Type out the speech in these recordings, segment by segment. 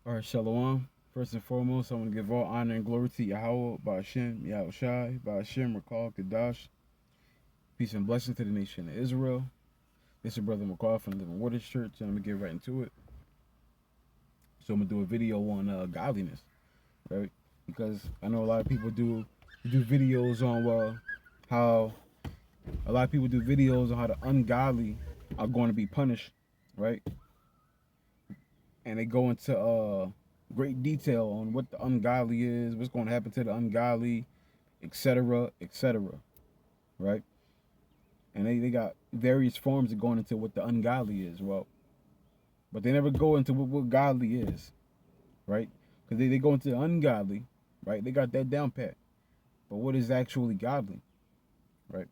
All right, Shalom. First and foremost, I want to give all honor and glory to Yahweh, Ba'ashem, Yahushai, Ba'ashem, Rakal, Kadash. Peace and blessing to the nation of Israel. This is Brother McCall from the Living Waters Church, and I'm going to get right into it. So I'm going to do a video on godliness, right? Because I know a lot of people do videos on how a lot of people do videos on how the ungodly are going to be punished, right? And they go into great detail on what the ungodly is, what's going to happen to the ungodly, etc., right? And they got various forms of going into what the ungodly is, well, but they never go into what godly is, right? Because they go into the ungodly, right? They got that down pat. But what is actually godly, right?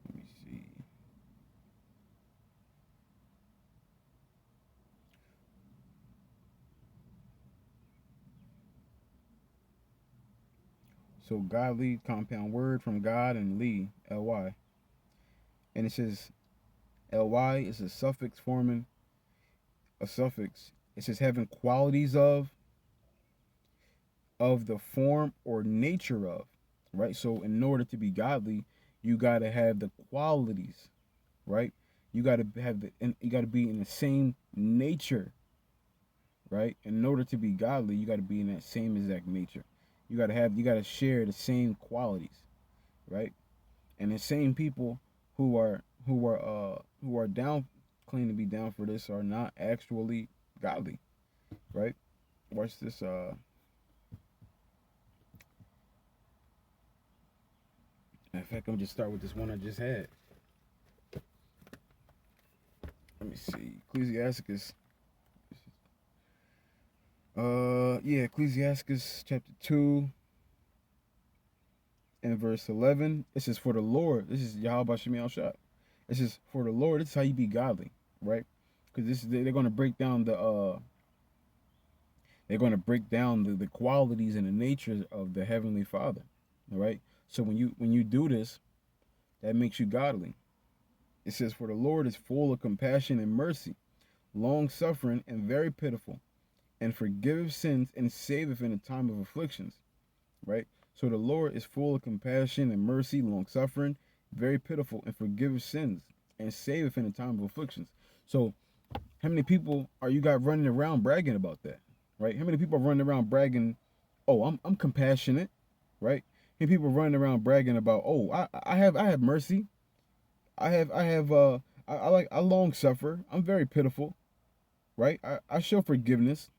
Let me see. So godly, compound word from God and Lee, L-Y. And it says Ly is a suffix forming a suffix. It says having qualities of the form or nature of, right? So in order to be godly, you gotta have the qualities, right? You gotta have you gotta be in the same nature, right? In order to be godly, you gotta be in that same exact nature. You gotta share the same qualities, right? And the same people who are down claim to be down for this are not actually godly, right? Watch this. In fact, I'm gonna just start with this one I just had. Let me see. Ecclesiasticus. Yeah, Ecclesiasticus chapter 2 and verse 11. It says, "For the Lord," this is Yahweh Shemi Shot. It says, "For the Lord, this is how you be godly," right? Because they're gonna break down the qualities and the nature of the Heavenly Father, all right? So when you do this, that makes you godly. It says, "For the Lord is full of compassion and mercy, long suffering and very pitiful, and forgiveth sins and saveth in the time of afflictions," right? So the Lord is full of compassion and mercy, long suffering, very pitiful, and forgiveth sins and saveth in the time of afflictions. So how many people are you got running around bragging about that, right? How many people are running around bragging, "Oh, I'm compassionate," right? How many people running around bragging about, "Oh, I have mercy, I long suffer, I'm very pitiful," right? I show forgiveness,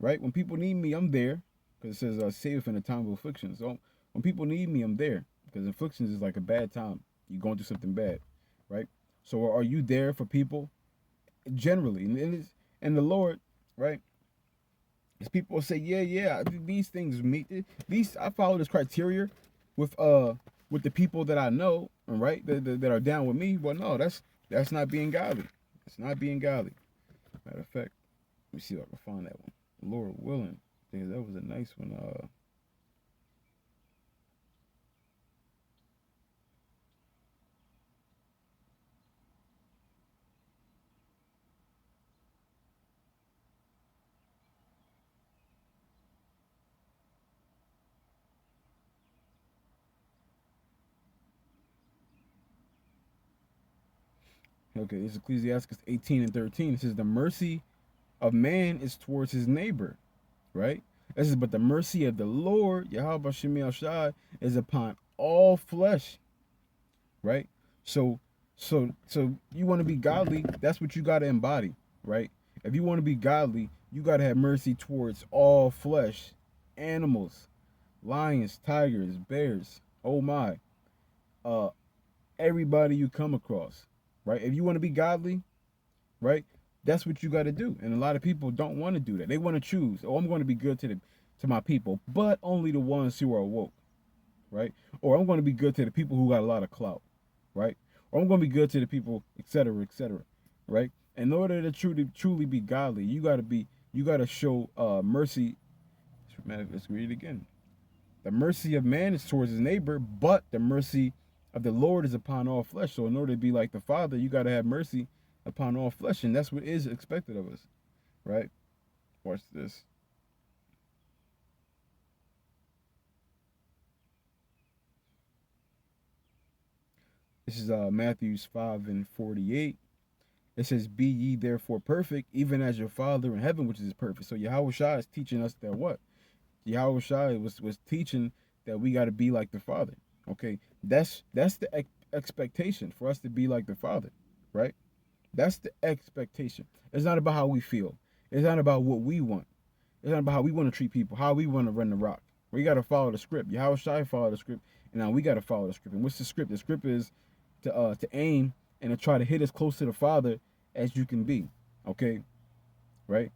right? When people need me, I'm there, because it says save in a time of affliction. So when people need me, I'm there, because afflictions is like a bad time. You're going through something bad, right? So are you there for people generally? And the Lord, right? As people say, yeah, these things meet these. I follow this criteria with the people that I know, right? That are down with me. Well, no, that's not being godly. It's not being godly. Matter of fact, let me see if I can find that one. Lord willing. Yeah, that was a nice one. Okay, this is Ecclesiastes 18 and 13. It says, "The mercy of man is towards his neighbor," right? This is, "But the mercy of the Lord, Yahweh Shemi Shai, is upon all flesh," right? So, so you want to be godly, that's what you got to embody, right? If you want to be godly, you got to have mercy towards all flesh, animals, lions, tigers, bears, oh my, uh, everybody you come across, right? If you want to be godly, right, that's what you got to do. And a lot of people don't want to do that. They want to choose, "Oh, I'm going to be good to my people, but only the ones who are woke," right? Or "I'm going to be good to the people who got a lot of clout," right? Or "I'm going to be good to the people," etc., right? In order to truly be godly, you got to show mercy. Let's read it again. "The mercy of man is towards his neighbor, but the mercy of the Lord is upon all flesh." So in order to be like the Father, you got to have mercy upon all flesh, and that's what is expected of us, right? Watch this. This is Matthews 5:48. It says, "Be ye therefore perfect, even as your Father in heaven which is perfect." So Yahweh Shai is teaching us that what? Yahweh Shai was teaching that we got to be like the Father. Okay, that's the expectation for us to be like the Father, right? That's the expectation. It's not about how we feel. It's not about what we want. It's not about how we want to treat people, how we want to run the rock. We got to follow the script. Yahweh Shai followed the script, and now we got to follow the script. And what's the script? The script is to aim and to try to hit as close to the Father as you can be. Okay, right?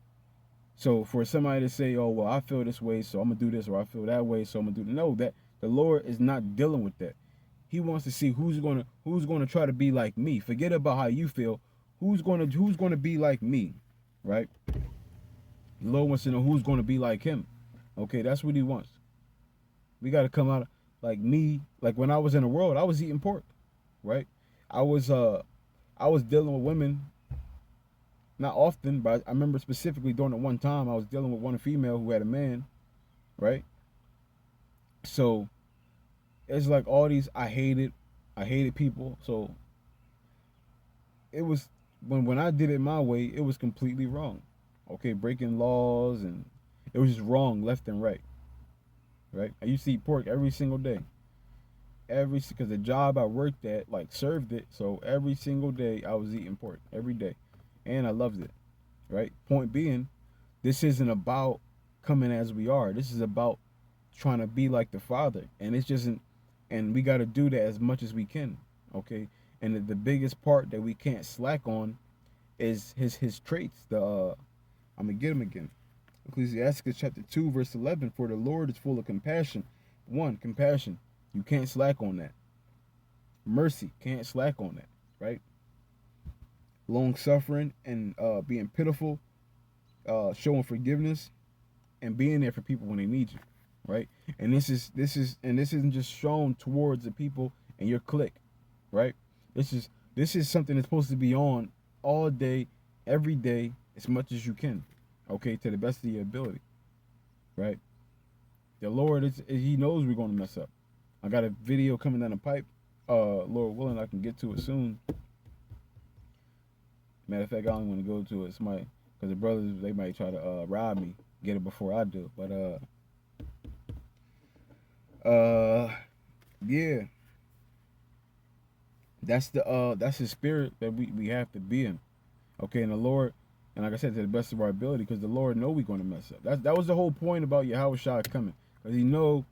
So for somebody to say, "Oh well, I feel this way, so I'm gonna do this," or "I feel that way, so I'm gonna do that," no, that the Lord is not dealing with that. He wants to see who's gonna try to be like me. Forget about how you feel. Who's gonna be like me, right? The Lord wants to know who's gonna be like Him. Okay, that's what He wants. We got to come out like me. Like when I was in the world, I was eating pork, right? I was dealing with women. Not often, but I remember specifically during the one time I was dealing with one female who had a man, right? So it's like all these I hated people. So it was when I did it my way, it was completely wrong. Okay, breaking laws, and it was just wrong left and right. Right? I used to eat pork every single day. Because the job I worked at like served it, so every single day I was eating pork every day, and I loved it. Right? Point being, this isn't about coming as we are. This is about trying to be like the Father, and it's just, and we got to do that as much as we can. Okay, and the biggest part that we can't slack on is his traits. I'm gonna get him again. Ecclesiastes chapter 2 verse 11. For the Lord is full of compassion. One, compassion. You can't slack on that. Mercy, can't slack on that. Right? Long suffering and being pitiful, showing forgiveness, and being there for people when they need you, right? And this isn't just shown towards the people in your clique, right? This is something that's supposed to be on all day, every day, as much as you can, okay, to the best of your ability, right? The Lord He knows we're going to mess up. I got a video coming down the pipe. Lord willing, I can get to it soon. Matter of fact, I don't want to go to it. Somebody, because the brothers, they might try to rob me, get it before I do. But yeah, that's the spirit that we have to be in. Okay, and the Lord, and like I said, to the best of our ability, because the Lord know we're going to mess up. That was the whole point about Yahweh Shai coming, because He know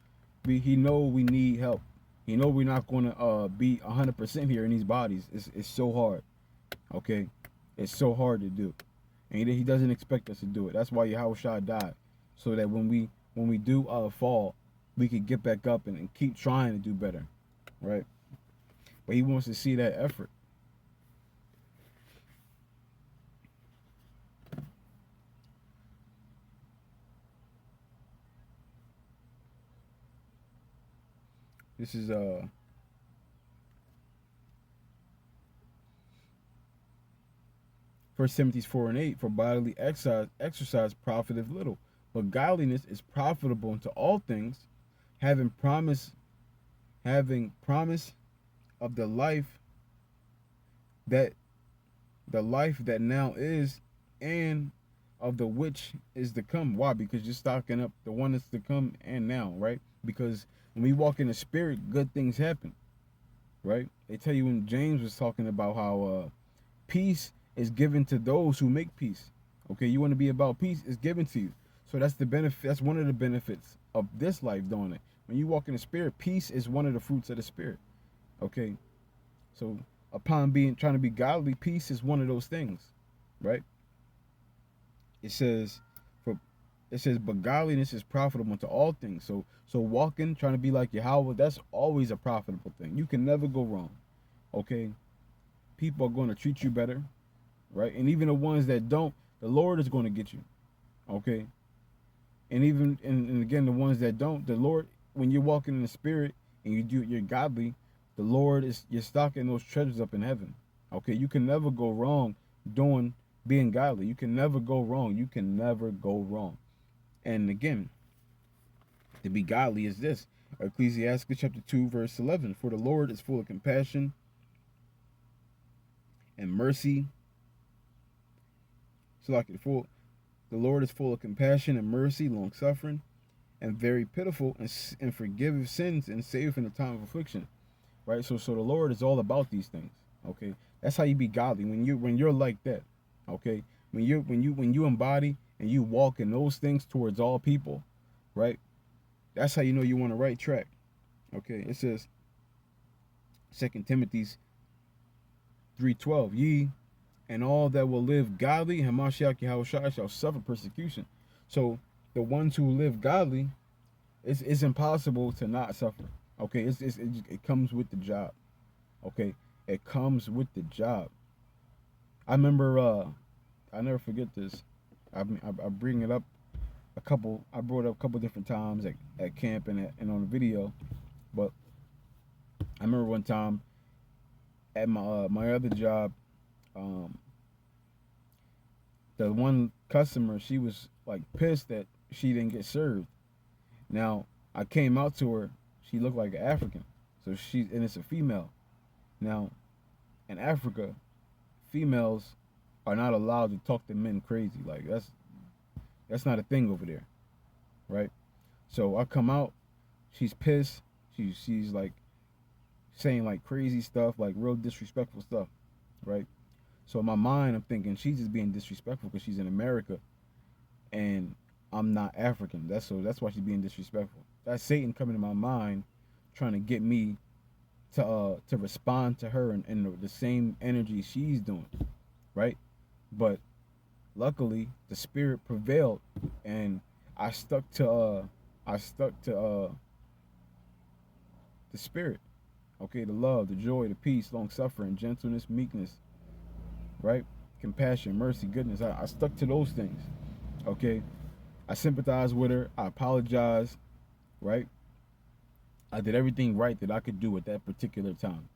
we need help. He know we're not going to be 100% here in these bodies. It's so hard. Okay, it's so hard to do, and He doesn't expect us to do it. That's why Yahweh Shai died, so that when we do fall, we could get back up and keep trying to do better, right? But He wants to see that effort. This is 1 Timothy 4:8. For bodily exercise profiteth little, but godliness is profitable unto all things, having promise of that the life that now is, and of the which is to come. Why? Because you're stocking up the one that's to come and now, right? Because when we walk in the spirit, good things happen, right? They tell you when James was talking about how peace is given to those who make peace. Okay, you want to be about peace, it's given to you. So that's the benefit. That's one of the benefits of this life doing it. When you walk in the spirit, peace is one of the fruits of the spirit. Okay, so upon trying to be godly, peace is one of those things, right? It says, but godliness is profitable to all things. So walking, trying to be like Yahweh, that's always a profitable thing. You can never go wrong. Okay, people are going to treat you better, right? And even the ones that don't, the Lord is going to get you. Okay, and even and again, the ones that don't, the Lord, when you're walking in the spirit and you're godly, the Lord you're stocking those treasures up in heaven. Okay, you can never go wrong doing being godly. You can never go wrong. You can never go wrong. And again, to be godly is this. Ecclesiastes chapter 2, verse 11. For the Lord is full of compassion and mercy. So like the Lord is full of compassion and mercy, long suffering, and very pitiful, and forgiveth sins and saveth in the time of affliction. Right? So the Lord is all about these things. Okay? That's how you be godly. When you're like that. Okay? When you embody and you walk in those things towards all people, right? That's how you know you're on the right track. Okay? It says 2 Timothy 3:12, ye and all that will live godly, Hamashiach Yahushua, shall suffer persecution. So the ones who live godly, it's impossible to not suffer. Okay, it comes with the job. Okay, it comes with the job. I remember, I never forget this. I bring it up I brought it up a couple different times at camp and on the video, but I remember one time at my other job, um, the one customer, she was like pissed that she didn't get served. Now I came out to her. She looked like an African, so and it's a female. Now in Africa, females are not allowed to talk to men crazy. Like that's not a thing over there, right? So I come out. She's pissed. She's like saying like crazy stuff, like real disrespectful stuff, right? So in my mind, I'm thinking she's just being disrespectful because she's in America, and I'm not African. That's why she's being disrespectful. That's Satan coming in my mind, trying to get me to respond to her in the same energy she's doing, right? But luckily, the spirit prevailed, and I stuck to the spirit. Okay, the love, the joy, the peace, long suffering, gentleness, meekness, right? Compassion, mercy, goodness. I stuck to those things. Okay, I sympathized with her. I apologized, right? I did everything right that I could do at that particular time.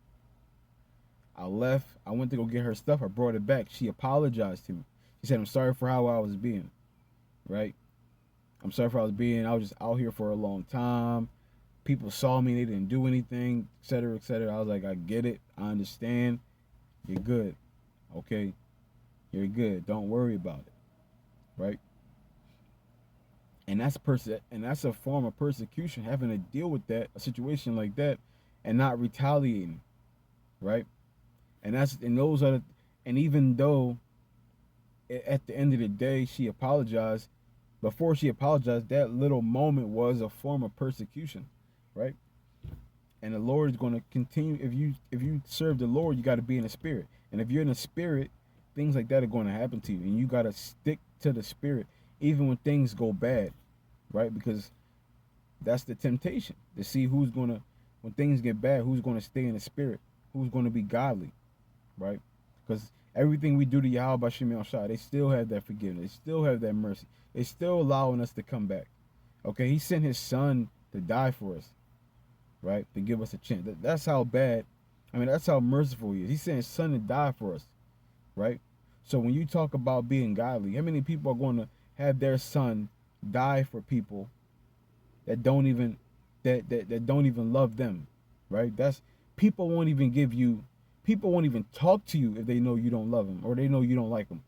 I left. I went to go get her stuff. I brought it back. She apologized to me. She said, I'm sorry for how I was being, right? I'm sorry for how I was being. I was just out here for a long time. People saw me. They didn't do anything, etc., etc. I was like, I get it. I understand. You're good. Okay? You're good. Don't worry about it, right? And that's a form of persecution, having to deal with that, a situation like that, and not retaliating, right? And even though at the end of the day she apologized, before she apologized, that little moment was a form of persecution, right? And the Lord is going to continue. If you serve the Lord, you got to be in the spirit. And if you're in the spirit, things like that are going to happen to you, and you got to stick to the spirit even when things go bad, right? Because that's the temptation, to see when things get bad, who's going to stay in the spirit, who's going to be godly, right? Because everything we do to Yahweh Shem Shah, they still have that forgiveness, they still have that mercy, they still allowing us to come back. Okay, he sent his son to die for us, right? To give us a chance. That's how bad, that's how merciful he is. He sent his son to die for us, right? So when you talk about being godly, how many people are going to have their son die for people that don't even love them, right? People won't even talk to you if they know you don't love them or they know you don't like them,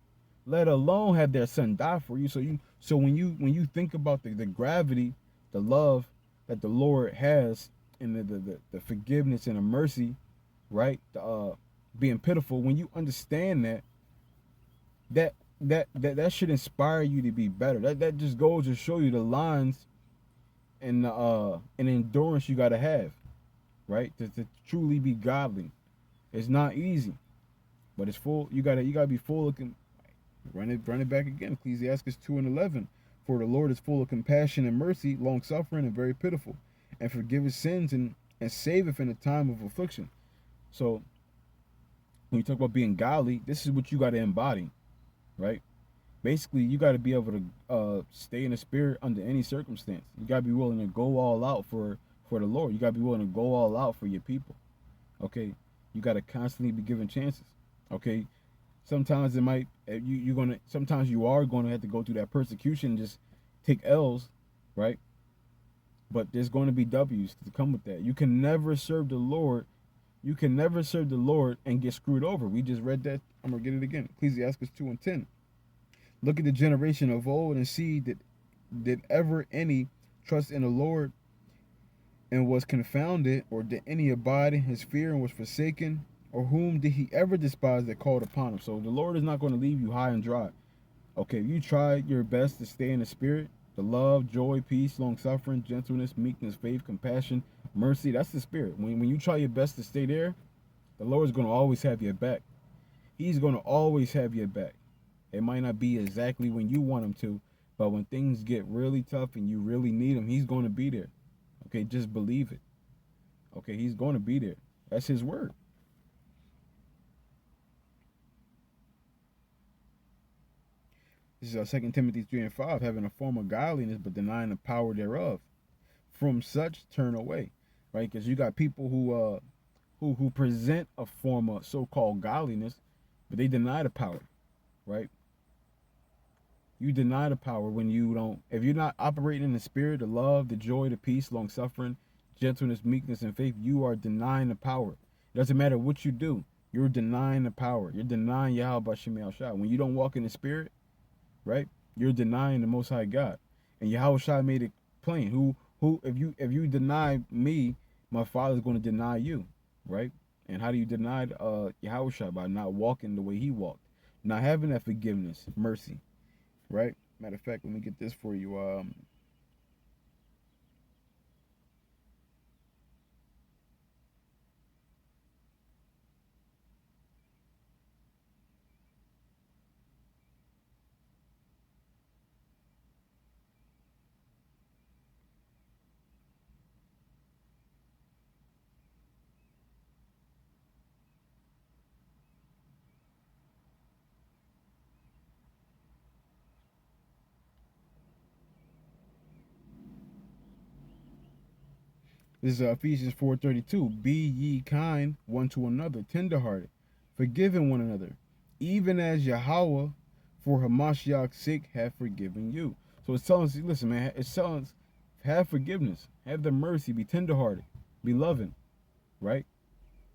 let alone have their son die for you. So when you think about the gravity, the love that the Lord has, and the forgiveness and the mercy, right? Being pitiful, when you understand that should inspire you to be better. That just goes to show you the lines and endurance you gotta have, right? To truly be godly. It's not easy, but it's full. You gotta be full of. Run it back again. Ecclesiastes 2:11. For the Lord is full of compassion and mercy, long suffering, and very pitiful, and forgiveth sins and saveth in the time of affliction. So when you talk about being godly, this is what you got to embody, right? Basically, you got to be able to stay in the spirit under any circumstance. You got to be willing to go all out for the Lord. You got to be willing to go all out for your people. Okay, you got to constantly be given chances. Okay, Sometimes it might you're gonna sometimes you are gonna have to go through that persecution, and just take L's, right? But there's going to be W's to come with that. You can never serve the Lord. You can never serve the Lord and get screwed over. We just read that. I'm gonna get it again. Ecclesiastes 2:10. Look at the generation of old and see that did ever any trust in the Lord and was confounded, or did any abide in his fear and was forsaken, or whom did he ever despise that called upon him? So the Lord is not going to leave you high and dry. Okay, you try your best to stay in the spirit, the love, joy, peace, long suffering, gentleness, meekness, faith, compassion, mercy. That's the spirit. When you try your best to stay there, the Lord is going to always have your back. He's going to always have your back. It might not be exactly when you want him to, but when things get really tough and you really need him, he's going to be there. Okay, just believe it. Okay, he's going to be there. That's his word. This is 2 Timothy 3:5, having a form of godliness but denying the power thereof. From such turn away, right? Because you got people who present a form of so-called godliness, but they deny the power, right? You deny the power when you don't. If you're not operating in the spirit, the love, the joy, the peace, long suffering, gentleness, meekness, and faith, you are denying the power. It doesn't matter what you do. You're denying the power. You're denying Yahweh Bashim Al Shah. When you don't walk in the spirit, right? You're denying the Most High God, and Yahweh Shai made it plain. Who if you deny me, my Father's going to deny you, right? And how do you deny Yahweh Shai? By not walking the way He walked, not having that forgiveness, mercy, right? Matter of fact, let me get this for you. This is Ephesians 4:32. Be ye kind one to another, tenderhearted, forgiving one another, even as Yahweh for Hamashiach's sake have forgiven you. So it's telling us, listen, man, it's telling us, have forgiveness, have the mercy, be tenderhearted, be loving, right?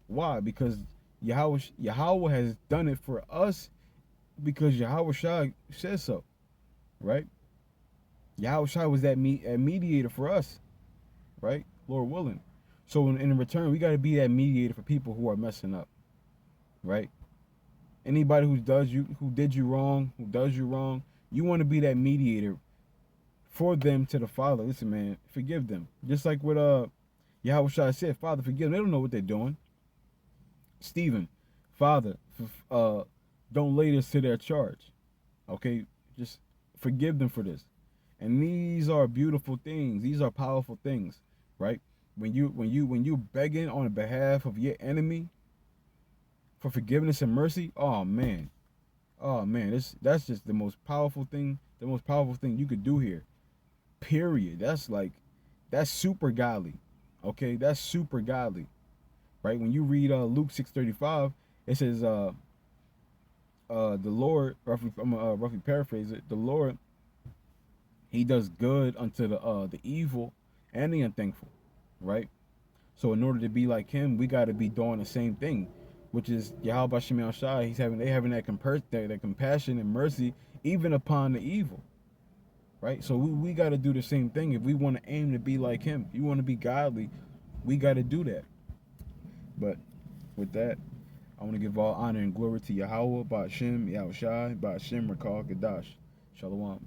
Why? Because Yahweh has done it for us, because Yahweh Shai says so, right? Yahweh Shai was that mediator for us, right? Lord willing. So in return, we got to be that mediator for people who are messing up, right? Anybody who did you wrong, who does you wrong, you want to be that mediator for them to the Father. Listen, man, forgive them. Just like what Yahweh Shai said, Father, forgive them. They don't know what they're doing. Stephen, Father, don't lay this to their charge. Okay, just forgive them for this. And these are beautiful things. These are powerful things, right? When you begging on behalf of your enemy for forgiveness and mercy, oh man, that's just the most powerful thing you could do here. Period. That's super godly. Okay, that's super godly, right? When you read Luke 6:35, it says the Lord, roughly paraphrase it, the Lord, He does good unto the evil and the unthankful, right? So in order to be like Him, we got to be doing the same thing, which is Yahweh Shemel Shai. They having that compassion and mercy even upon the evil, right? So we got to do the same thing if we want to aim to be like Him. If you want to be godly, we got to do that. But with that, I want to give all honor and glory to Yahweh, Ba'ashem, Yahushai, Ba'ashem, Rakal, Kadash. Shalom.